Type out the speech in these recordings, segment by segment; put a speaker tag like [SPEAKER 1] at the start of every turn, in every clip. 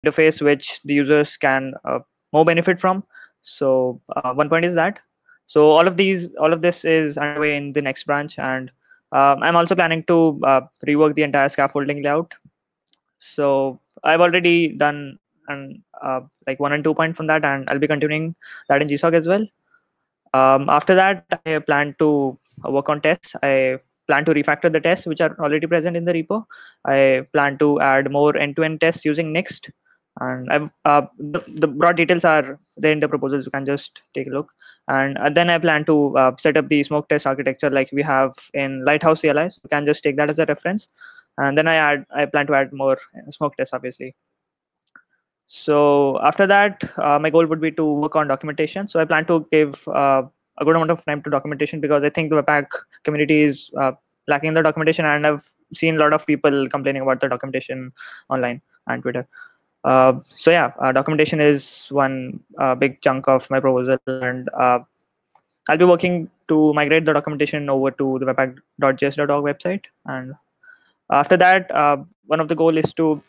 [SPEAKER 1] interface which the users can more benefit from. So one point is that. So all of this is underway in the next branch, and I'm also planning to rework the entire scaffolding layout. So I've already done like 1 and 2 point from that, and I'll be continuing that in GSOC as well. After that, I plan to work on tests. I plan to refactor the tests which are already present in the repo. I plan to add more end-to-end tests using Next. And the broad details are there in the proposals. You can just take a look. And then I plan to set up the smoke test architecture like we have in Lighthouse CLI. So you can just take that as a reference. And then I plan to add more smoke tests, obviously. So after that, my goal would be to work on documentation. So I plan to give a good amount of time to documentation because I think the Webpack community is lacking in the documentation, and I've seen a lot of people complaining about the documentation online and Twitter. So yeah, documentation is one big chunk of my proposal, and I'll be working to migrate the documentation over to the webpack.js.org website. And after that, one of the goal is to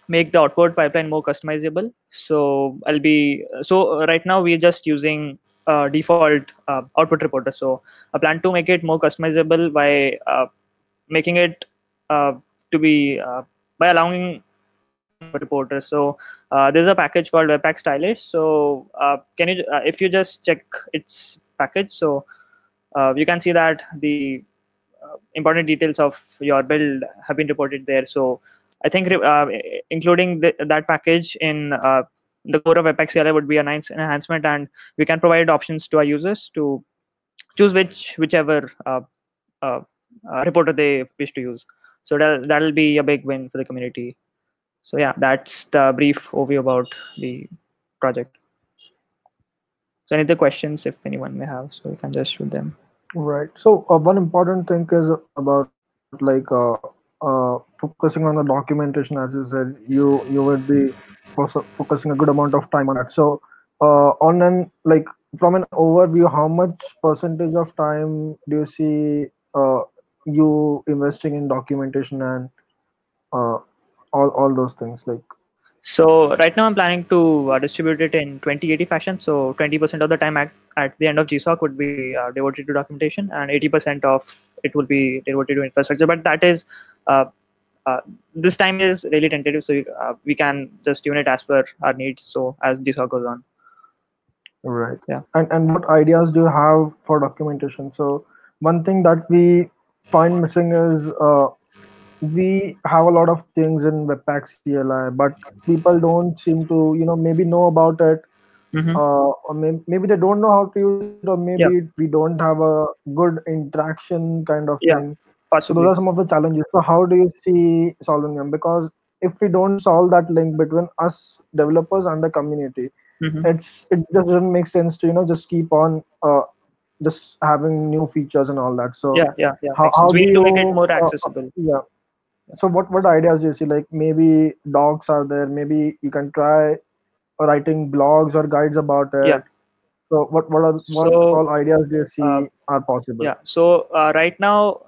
[SPEAKER 1] make the output pipeline more customizable. So right now we're just using default output reporter. So I plan to make it more customizable by making it to be by allowing reporters. So there's a package called Webpack Stylish. So can you if you just check its package, so you can see that the important details of your build have been reported there. So I think including that package in the core of Webpack CLI would be a nice enhancement, and we can provide options to our users to choose whichever reporter they wish to use. So that'll be a big win for the community. So yeah, that's the brief overview about the project. So any other questions, if anyone may have, so you can just shoot them.
[SPEAKER 2] Right. So one important thing is about like focusing on the documentation. As you said, you would be focusing a good amount of time on that. So on an like from an overview, how much percentage of time do you see you investing in documentation and uh, all those things like?
[SPEAKER 1] So right now I'm planning to distribute it in 20/80 fashion. So 20% of the time at the end of GSOC would be devoted to documentation, and 80% of it will be devoted to infrastructure. But that is uh, this time is really tentative, so we can just tune it as per our needs. So as GSOC goes on.
[SPEAKER 2] Right.
[SPEAKER 1] Yeah.
[SPEAKER 2] And what ideas do you have for documentation? So one thing that we find missing is we have a lot of things in Webpack CLI, but people don't seem to, maybe know about it,
[SPEAKER 1] Mm-hmm.
[SPEAKER 2] or maybe they don't know how to use it, or maybe
[SPEAKER 1] Yeah.
[SPEAKER 2] we don't have a good interaction kind of
[SPEAKER 1] Yeah.
[SPEAKER 2] thing. So those
[SPEAKER 1] Possibly.
[SPEAKER 2] are some of the challenges. So how do you see solving them? Because if we don't solve that link between us developers and the community,
[SPEAKER 1] Mm-hmm.
[SPEAKER 2] it just doesn't make sense to just keep on just having new features and all that. So
[SPEAKER 1] Yeah.
[SPEAKER 2] how
[SPEAKER 1] Makes
[SPEAKER 2] how
[SPEAKER 1] sense. We
[SPEAKER 2] do
[SPEAKER 1] need to make it
[SPEAKER 2] you
[SPEAKER 1] more accessible.
[SPEAKER 2] yeah, so what ideas do you see? Like maybe docs are there, maybe you can try writing blogs or guides about
[SPEAKER 1] Yeah.
[SPEAKER 2] it. So what
[SPEAKER 1] So
[SPEAKER 2] all ideas do you
[SPEAKER 1] uh,
[SPEAKER 2] see are possible?
[SPEAKER 1] yeah. So right now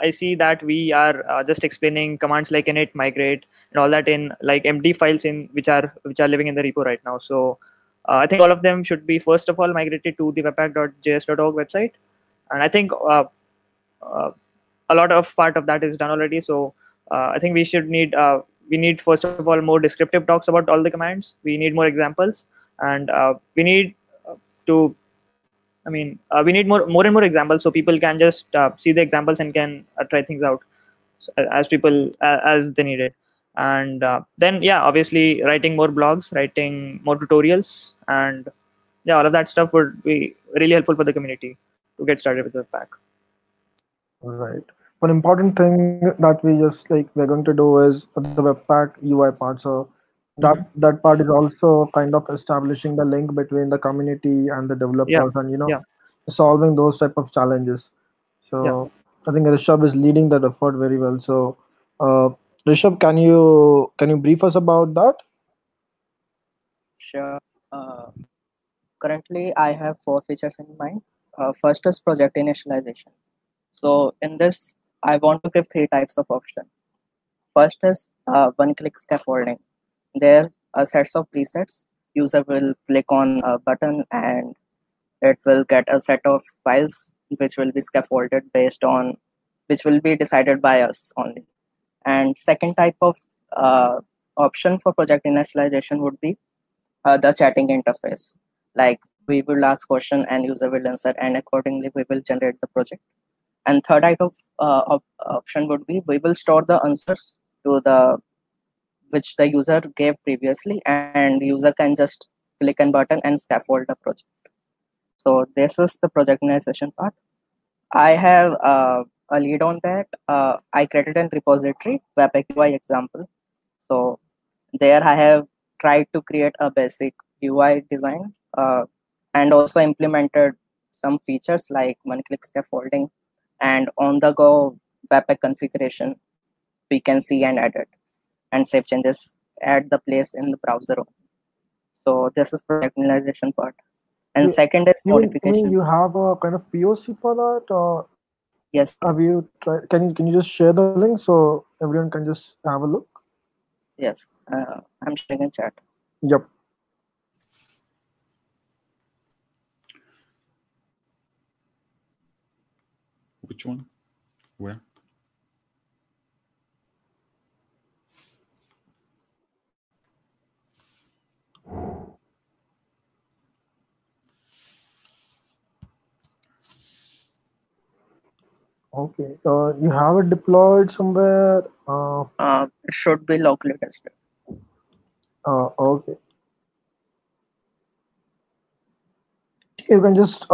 [SPEAKER 1] I see that we are just explaining commands like init, migrate, and all that in like empty files in which are living in the repo right now. So I think all of them should be first of all migrated to the webpack.js.org website, and I think uh, a lot of part of that is done already. So I think we need first of all more descriptive talks about all the commands. We need more examples, and we need to we need more and more examples so people can just see the examples and can try things out as they need it. And then yeah, obviously writing more blogs, writing more tutorials, and yeah, all of that stuff would be really helpful for the community to get started with the pack.
[SPEAKER 2] Right. One important thing that we're going to do is the Webpack UI part. So that
[SPEAKER 1] Hmm.
[SPEAKER 2] that part is also kind of establishing the link between the community and the
[SPEAKER 1] Yeah.
[SPEAKER 2] developers, and
[SPEAKER 1] Yeah.
[SPEAKER 2] solving those type of challenges.
[SPEAKER 1] Yeah.
[SPEAKER 2] So I think Rishabh is leading that effort very well. So uh, Rishabh, can you brief us about that?
[SPEAKER 3] Sure. Currently, I have four features in mind. First is project initialization. So in this, I want to give three types of option. First is one-click scaffolding. There are sets of presets. User will click on a button and it will get a set of files which will be scaffolded based on which will be decided by us only. And second type of uh, option for project initialization would be the chatting interface. Like we will ask question and user will answer, and accordingly we will generate the project. And third type of option would be we will store the answers to the which the user gave previously, and user can just click and button and scaffold the project. So this is the projectization part. I have a lead on that. I created a repository, Webpack CLI example. So there I have tried to create a basic UI design and also implemented some features like one-click scaffolding and on-the-go Webpack configuration. We can see and edit and save changes at the place in the browser. So this is productionization part. And
[SPEAKER 2] You,
[SPEAKER 3] second is
[SPEAKER 2] you mean
[SPEAKER 3] modification.
[SPEAKER 2] you have a kind of POC for that, or
[SPEAKER 3] Yes,
[SPEAKER 2] have
[SPEAKER 3] yes,
[SPEAKER 2] you tried? Can you just share the link so everyone can just have a look?
[SPEAKER 3] yes. I'm sharing in chat.
[SPEAKER 2] Yep.
[SPEAKER 4] Which one? Where?
[SPEAKER 2] Okay. You have it deployed somewhere.
[SPEAKER 3] It should be locally tested.
[SPEAKER 2] Okay. You can just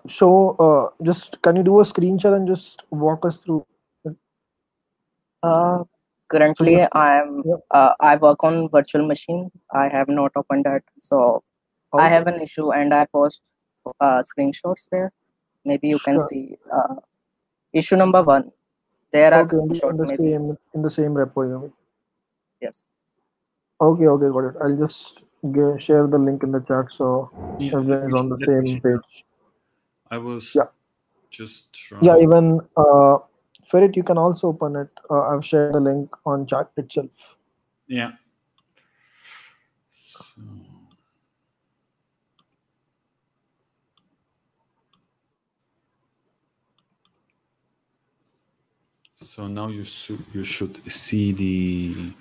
[SPEAKER 2] show. Just can you do a screenshot and just walk us through it? So
[SPEAKER 3] Currently,
[SPEAKER 2] you. Yep.
[SPEAKER 3] I work on virtual machine. I have not opened that, so I
[SPEAKER 2] Okay.
[SPEAKER 3] have an issue, and I post screenshots there. Maybe you can
[SPEAKER 2] Sure.
[SPEAKER 3] see issue number 1. There are
[SPEAKER 2] Okay.
[SPEAKER 3] screenshots. Maybe
[SPEAKER 2] In the same repo. You mean.
[SPEAKER 3] yes.
[SPEAKER 2] Okay. Okay. Got it. I'll just share the link in the chat so
[SPEAKER 4] Yeah,
[SPEAKER 2] everyone is on the
[SPEAKER 4] let me
[SPEAKER 2] same
[SPEAKER 4] share.
[SPEAKER 2] page.
[SPEAKER 4] I was
[SPEAKER 2] Yeah.
[SPEAKER 4] just
[SPEAKER 2] Yeah.
[SPEAKER 4] trying.
[SPEAKER 2] Even Ferret, you can also open it. I've shared the link on chat itself.
[SPEAKER 4] Yeah. So now you should see the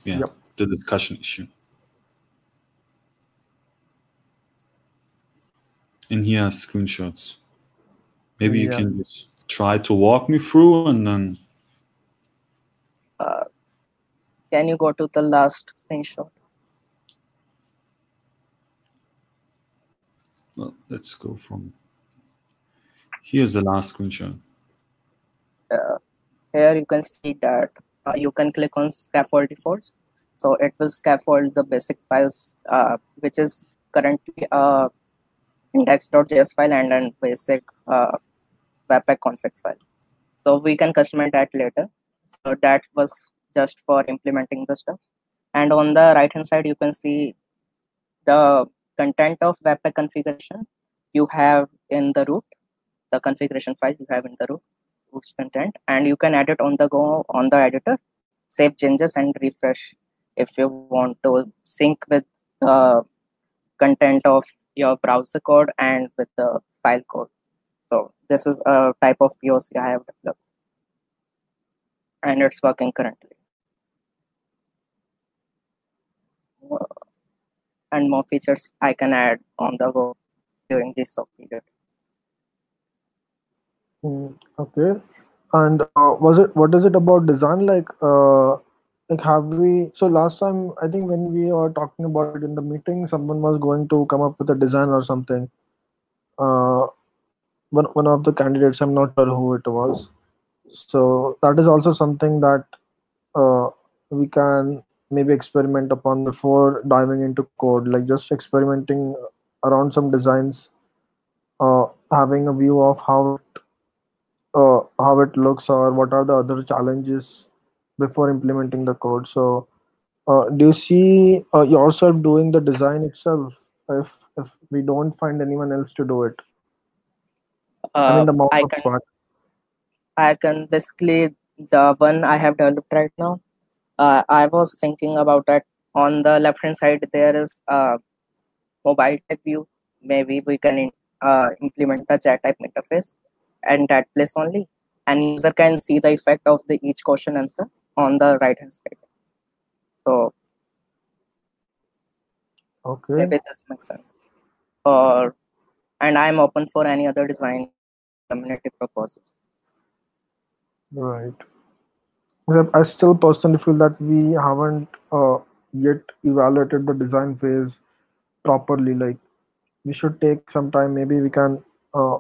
[SPEAKER 2] Yep.
[SPEAKER 4] the discussion issue. And here are screenshots. Maybe you
[SPEAKER 2] Yeah.
[SPEAKER 4] can just try to walk me through and then.
[SPEAKER 3] Can you go to the last screenshot?
[SPEAKER 4] Well, let's go from. Here's the last screenshot.
[SPEAKER 3] Here you can see that you can click on scaffold defaults. So it will scaffold the basic files, which is currently index.js file and a basic Webpack config file. So we can customize that later. So that was just for implementing the stuff. And on the right hand side, you can see the content of Webpack configuration you have in the root, the configuration file you have in the root's content, and you can edit on the go on the editor, save changes and refresh if you want to sync with the content of your browser code and with the file code. So this is a type of POC I have developed, and it's working currently. And more features I can add on the go during this soft period.
[SPEAKER 2] Okay. And what is it about design? Like have we? So last time, I think when we were talking about it in the meeting, someone was going to come up with a design or something. Uh, one of the candidates, I'm not sure who it was. So that is also something that uh, we can maybe experiment upon before diving into code. Like just experimenting around some designs, having a view of how it looks or what are the other challenges before implementing the code. So, do you see yourself doing the design itself if we don't find anyone else to do it? I mean,
[SPEAKER 3] Uh,
[SPEAKER 2] the
[SPEAKER 3] I
[SPEAKER 2] mock-up
[SPEAKER 3] can
[SPEAKER 2] part.
[SPEAKER 3] I can basically the one I have developed right now. I was thinking about that On the left hand side, there is a mobile type view. Maybe we can implement the chat type interface and that place only. And user can see the effect of the each question answer on the right hand side. So
[SPEAKER 2] Okay.
[SPEAKER 3] maybe this makes sense. Or and I'm open for any other design community proposes.
[SPEAKER 2] Right. Except I still personally feel that we haven't yet evaluated the design phase properly. Like we should take some time. Maybe we can uh,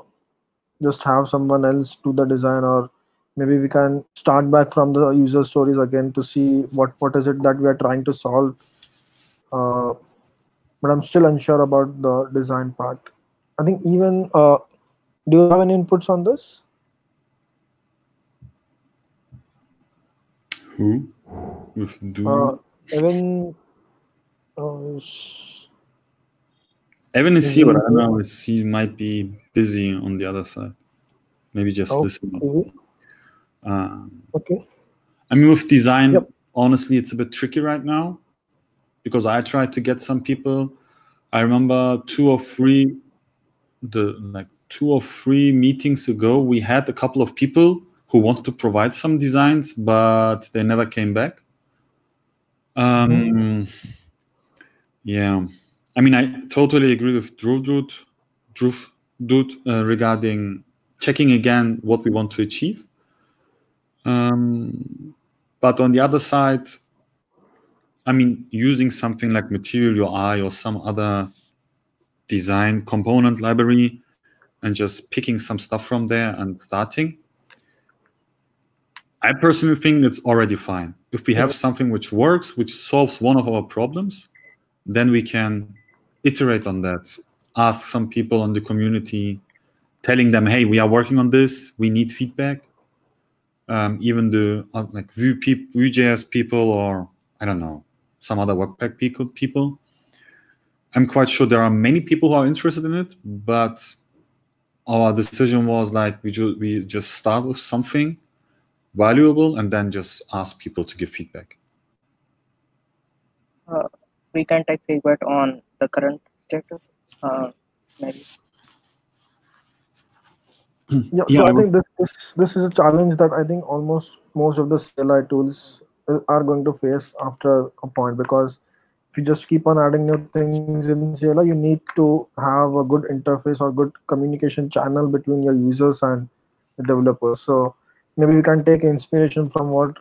[SPEAKER 2] just have someone else do the design, or maybe we can start back from the user stories again to see what is it that we are trying to solve. Uh, but I'm still unsure about the design part. I think even do you have any inputs on this?
[SPEAKER 4] Who? With do
[SPEAKER 2] Even uh,
[SPEAKER 4] Evan is
[SPEAKER 2] is
[SPEAKER 4] here, but
[SPEAKER 2] he
[SPEAKER 4] I don't know. He might be busy on the other side. Maybe just listening.
[SPEAKER 2] okay?
[SPEAKER 4] Um,
[SPEAKER 2] Okay.
[SPEAKER 4] I mean, with design,
[SPEAKER 2] Yep.
[SPEAKER 4] honestly, it's a bit tricky right now because I tried to get some people. I remember like 2 or 3 meetings ago, we had a couple of people who wanted to provide some designs, but they never came back. Yeah, I mean, I totally agree with Drew regarding checking again what we want to achieve. But on the other side, I mean, using something like Material UI or some other design component library and just picking some stuff from there and starting, I personally think it's already fine. If we have something which works, which solves one of our problems, then we can iterate on that. Ask some people on the community, telling them, hey, we are working on this, we need feedback. Even the like Vue.js people, or I don't know, some other Webpack people. I'm quite sure there are many people who are interested in it, but our decision was like we just start with something valuable and then just ask people to give feedback.
[SPEAKER 3] We can take feedback on the current status. Maybe.
[SPEAKER 2] Yeah,
[SPEAKER 4] Yeah,
[SPEAKER 2] so I think this is a challenge that I think almost most of the CLI tools are going to face after a point, because if you just keep on adding new things in CLI, you need to have a good interface or good communication channel between your users and the developers. So maybe we can take inspiration from what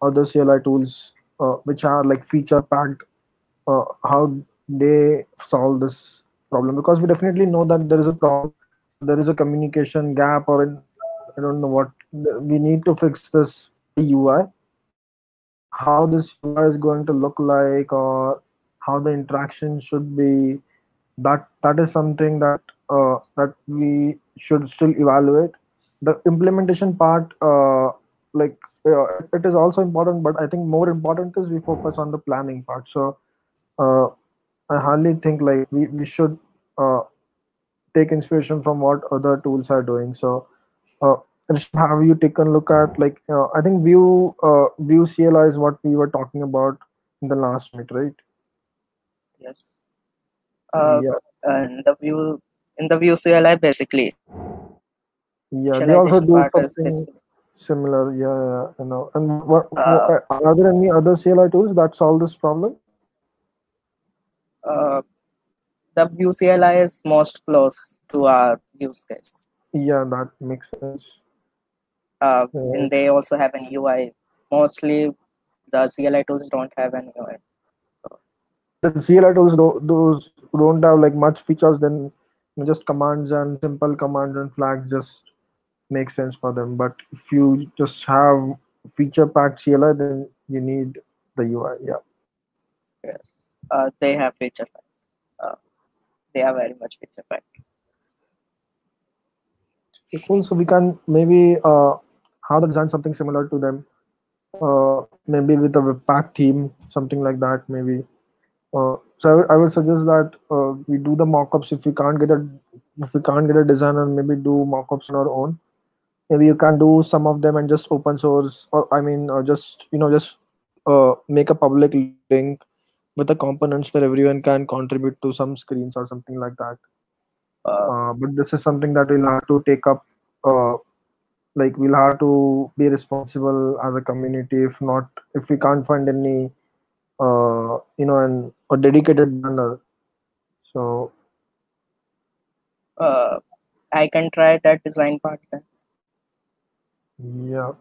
[SPEAKER 2] other CLI tools, which are like feature packed, how they solve this problem, because we definitely know that there is a problem, there is a communication gap, or in, I don't know what, we need to fix this in the UI. How this UI is going to look like, or how the interaction should be, that is something that we should still evaluate. The implementation part, like it is also important, but I think more important is we focus on the planning part. So uh, I hardly think like we should uh, take inspiration from what other tools are doing. So, Rishabh, have you taken a look at like I think Vue CLI is what we were talking about in the last meet, right?
[SPEAKER 3] Yes.
[SPEAKER 2] Yeah,
[SPEAKER 3] And the view in the view CLI basically
[SPEAKER 2] yeah. They also
[SPEAKER 3] visualization
[SPEAKER 2] do
[SPEAKER 3] part is
[SPEAKER 2] something
[SPEAKER 3] basically
[SPEAKER 2] similar. Yeah, you know. And what
[SPEAKER 3] uh,
[SPEAKER 2] are there any other CLI tools that solve this problem?
[SPEAKER 3] uh, the view CLI is most close to our use case.
[SPEAKER 2] Yeah, that makes sense.
[SPEAKER 3] And they also have an UI. Mostly the CLI tools don't have an UI. So,
[SPEAKER 2] Yeah, the CLI tools those don't have like much features. Then just commands and simple commands and flags just make sense for them. But if you just have feature packed CLI, then you need the UI. Yeah.
[SPEAKER 3] yes, they have feature pack. Uh, they are very much feature pack.
[SPEAKER 2] Okay, cool. So we can maybe have the design something similar to them. Maybe with a Webpack theme, something like that. Maybe. So I would suggest that we do the mockups if we can't get a designer, maybe do mockups on our own. Maybe you can do some of them and just open source, or I mean just just make a public link with the components where everyone can contribute to some screens or something like that. But this is something that we'll have to take up. Like we'll have to be responsible as a community. If not, if we can't find any, a dedicated banner. So
[SPEAKER 3] I can try that design part then.
[SPEAKER 2] yeah.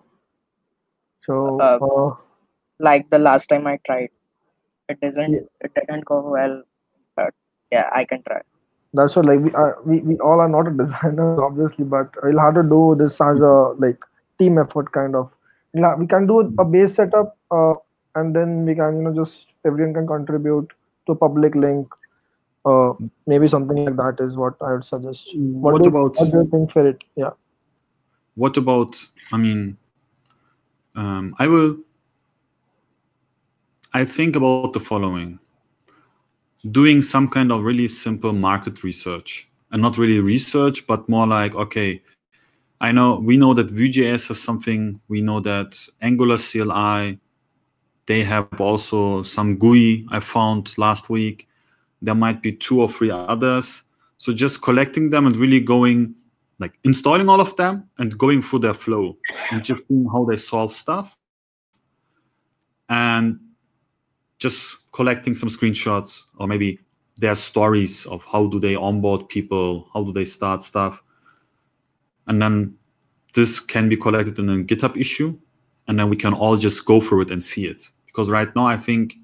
[SPEAKER 2] So
[SPEAKER 3] Like the last time I tried, it
[SPEAKER 2] yeah,
[SPEAKER 3] didn't go well, but yeah, I can try.
[SPEAKER 2] that's what, like we all are not a designers obviously, but we'll have to do this as a like team effort kind of. We can do a base setup, and then we can just everyone can contribute to public link. Maybe something like that is what I would suggest.
[SPEAKER 4] What about
[SPEAKER 2] what do you think for it? Yeah.
[SPEAKER 4] what about? I mean, I think about the following: doing some kind of really simple market research, and not really research, but more like, okay, we know that Vue.js has something. We know that Angular CLI, they have also some GUI I found last week. There might be 2 or 3 others. So just collecting them and really going, like installing all of them and going through their flow and just seeing how they solve stuff. And just collecting some screenshots, or maybe their stories of how do they onboard people, how do they start stuff. And then this can be collected in a GitHub issue, and then we can all just go through it and see it. Because right now, I think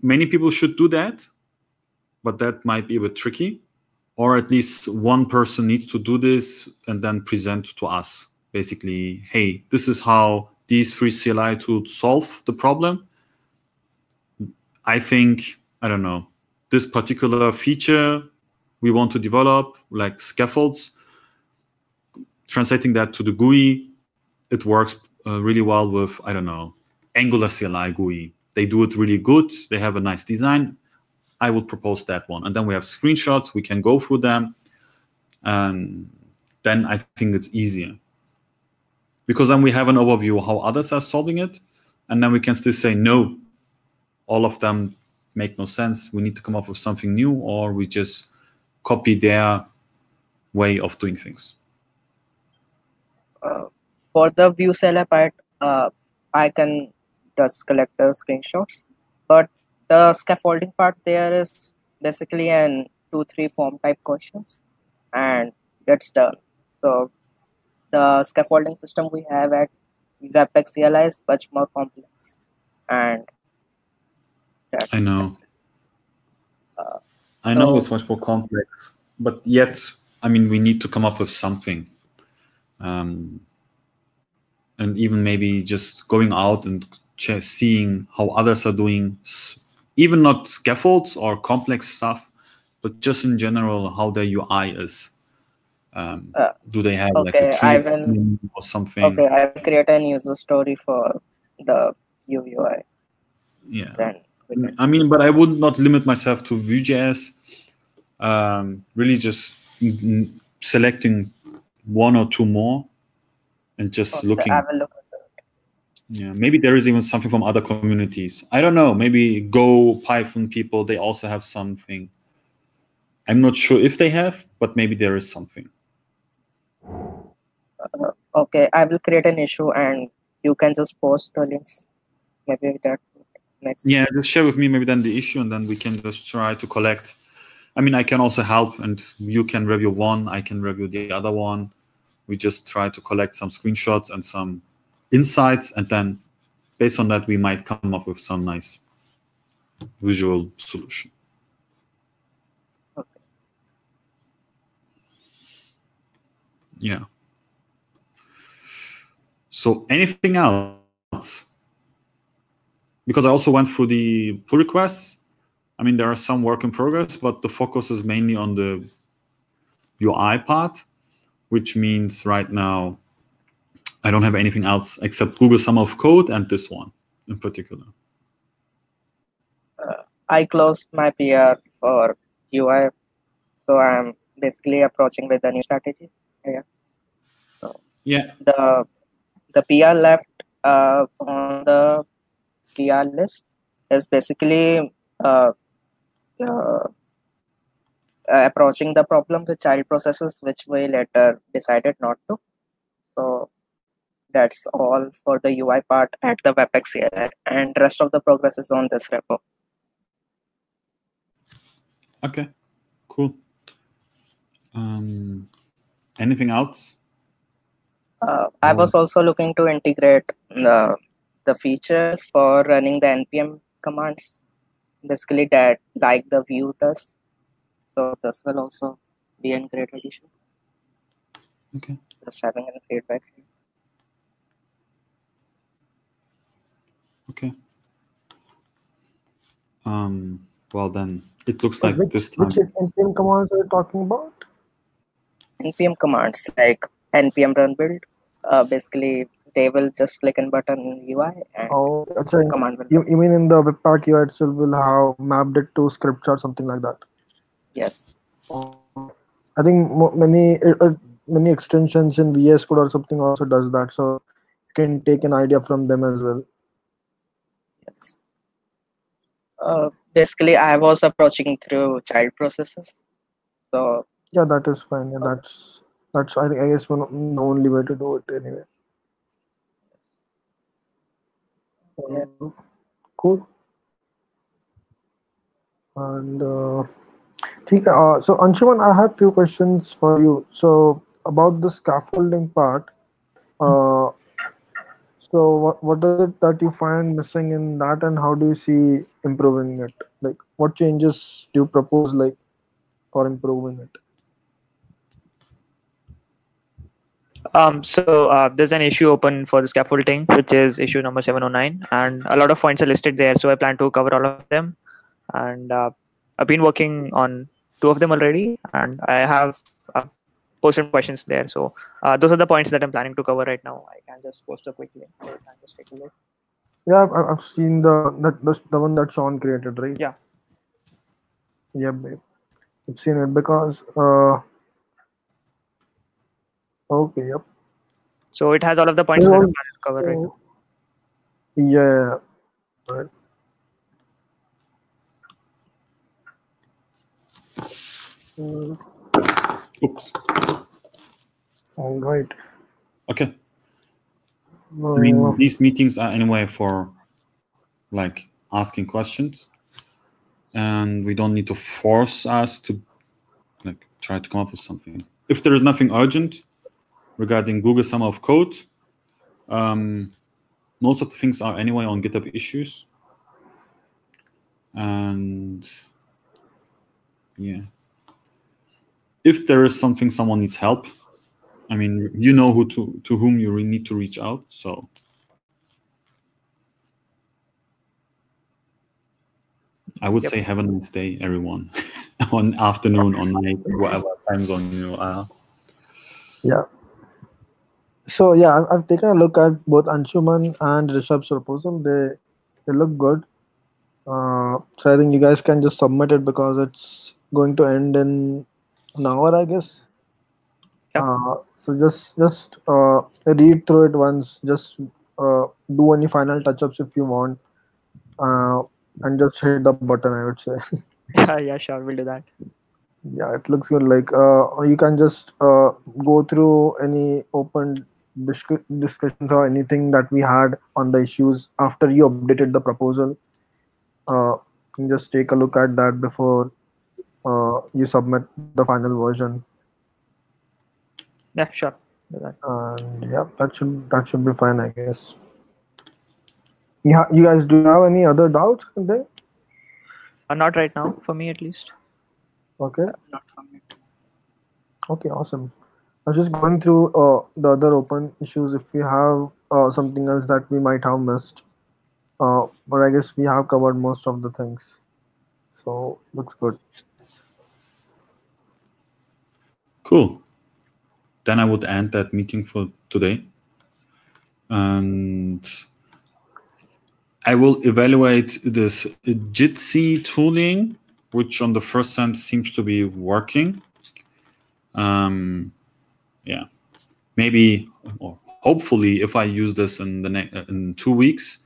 [SPEAKER 4] many people should do that, but that might be a bit tricky. Or at least one person needs to do this and then present to us. Basically, hey, this is how these 3 CLI tools solve the problem. I think, I don't know, this particular feature we want to develop, like scaffolds, translating that to the GUI, it works really well with, I don't know, Angular CLI GUI. They do it really good. They have a nice design. I would propose that one. And then we have screenshots. We can go through them. And then I think it's easier. Because then we have an overview of how others are solving it. And then we can still say, no, all of them make no sense. We need to come up with something new, or we just copy their way of doing things.
[SPEAKER 3] For the view seller part, I can just collect the screenshots, but the scaffolding part there is basically an 2-3 form type questions, and that's done. So the scaffolding system we have at Webpack CLI is much more complex, and
[SPEAKER 4] I know.
[SPEAKER 3] that's it.
[SPEAKER 4] I know it's much more complex, but yet, I mean, we need to come up with something. And even maybe just going out and seeing how others are doing, even not scaffolds or complex stuff, but just in general, how their UI is. Do they have like a tree or something?
[SPEAKER 3] Okay, I will create a user story for the Vue UI.
[SPEAKER 4] Yeah.
[SPEAKER 3] Then
[SPEAKER 4] I mean, but I would not limit myself to Vue.js. Really just selecting 1 or 2 more and just looking.
[SPEAKER 3] I will look at that.
[SPEAKER 4] Yeah, maybe there is even something from other communities. I don't know. Maybe Go, Python people, they also have something. I'm not sure if they have, but maybe there is something.
[SPEAKER 3] Okay, I will create an issue and you can just post the links. Maybe that next.
[SPEAKER 4] Yeah, just share with me maybe then the issue, and then we can just try to collect. I mean, I can also help, and you can review one, I can review the other one. We just try to collect some screenshots and some insights, and then based on that, we might come up with some nice visual solution.
[SPEAKER 3] Okay.
[SPEAKER 4] Yeah. So anything else? Because I also went through the pull requests. I mean, there are some work in progress, but the focus is mainly on the UI part, which means right now I don't have anything else except Google Summer of Code and this one in particular.
[SPEAKER 3] I closed my PR for UI, so I'm basically approaching with a new strategy. Yeah. So
[SPEAKER 4] yeah.
[SPEAKER 3] The PR left on the PR list is basically approaching the problem with child processes, which we later decided not to. So that's all for the UI part at the Webpack CLI, and rest of the progress is on this repo.
[SPEAKER 4] Okay, cool. Anything else?
[SPEAKER 3] I was also looking to integrate the feature for running the npm commands, basically that like the view does. So this will also be a great addition.
[SPEAKER 4] Okay.
[SPEAKER 3] Just having any feedback.
[SPEAKER 4] Okay. Well then, it looks like this time.
[SPEAKER 2] Which npm commands are you talking about?
[SPEAKER 3] npm commands like npm run build. Basically, they will just click and button UI and command will.
[SPEAKER 2] You mean in the Webpack UI itself will have mapped it to scripts or something like that?
[SPEAKER 3] Yes.
[SPEAKER 2] I think many extensions in VS Code or something also does that, so you can take an idea from them as well.
[SPEAKER 3] Yes. Basically, I was approaching through child processes. So
[SPEAKER 2] yeah, that is fine. Yeah, that's I guess the only way to do it anyway. Cool. And so Anshuman, I had few questions for you. So about the scaffolding part, so what is it that you find missing in that, and how do you see improving it? Like, what changes do you propose, like, for improving it?
[SPEAKER 1] So there's an issue open for the scaffolding, which is issue number 709, and a lot of points are listed there. So I plan to cover all of them, and I've been working on 2 of them already, and I have posted questions there. So those are the points that I'm planning to cover right now. I can just post a quick link. So you can just take a look.
[SPEAKER 2] Yeah, I've seen the one that Sean created, right?
[SPEAKER 1] Yeah.
[SPEAKER 2] Yeah, babe. I've seen it because okay, yep.
[SPEAKER 1] So it has all of the points that I'm planning to cover right now.
[SPEAKER 2] Yeah. Right.
[SPEAKER 4] Oops.
[SPEAKER 2] All right.
[SPEAKER 4] Okay. I mean, these meetings are anyway for like asking questions, and we don't need to force us to like try to come up with something. If there is nothing urgent regarding Google Summer of Code, most of the things are anyway on GitHub issues. And yeah, if there is something someone needs help, I mean, you know who to whom you need to reach out. So I would say have a nice day, everyone. On afternoon, on night, whatever time zone you are.
[SPEAKER 2] Yeah. So yeah, I've taken a look at both Anshuman and Rishabh's proposal. They look good. So I think you guys can just submit it because it's going to end in an hour, I guess. So just read through it once. Just do any final touch-ups if you want, and just hit the button, I would say.
[SPEAKER 1] Yeah, sure, we'll do that.
[SPEAKER 2] Yeah, it looks good. Like you can just go through any open discussions or anything that we had on the issues after you updated the proposal. You can just take a look at that before you submit the final version.
[SPEAKER 1] Yeah, sure.
[SPEAKER 2] And yeah, that should be fine, I guess. Yeah, you guys, do you have any other doubts there?
[SPEAKER 1] Not right now, for me at least.
[SPEAKER 2] Okay.
[SPEAKER 3] Not from me.
[SPEAKER 2] Okay, awesome. I was just going through the other open issues if we have something else that we might have missed. But I guess we have covered most of the things. So looks good.
[SPEAKER 4] Cool. Then I would end that meeting for today. And I will evaluate this Jitsi tooling, which on the first sense seems to be working. Yeah, maybe or hopefully if I use this in 2 weeks,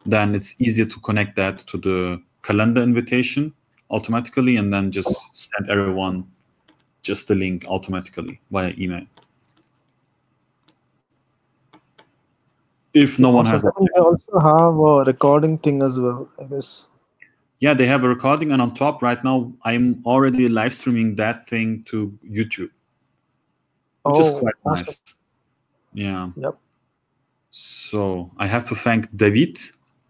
[SPEAKER 4] then it's easier to connect that to the calendar invitation automatically, and then just send everyone just the link automatically via email. If no one has
[SPEAKER 2] I also have a recording thing as well, I guess.
[SPEAKER 4] Yeah, they have a recording, and on top right now, I'm already live streaming that thing to YouTube, which is quite nice. Yeah.
[SPEAKER 2] Yep.
[SPEAKER 4] So I have to thank David,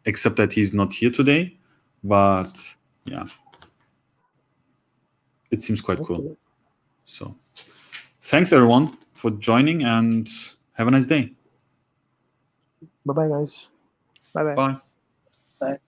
[SPEAKER 4] except that he's not here today, but yeah, it seems quite cool. So thanks everyone for joining, and have a nice day.
[SPEAKER 2] Bye-bye, guys.
[SPEAKER 1] Bye-bye.
[SPEAKER 4] Bye.
[SPEAKER 3] Bye.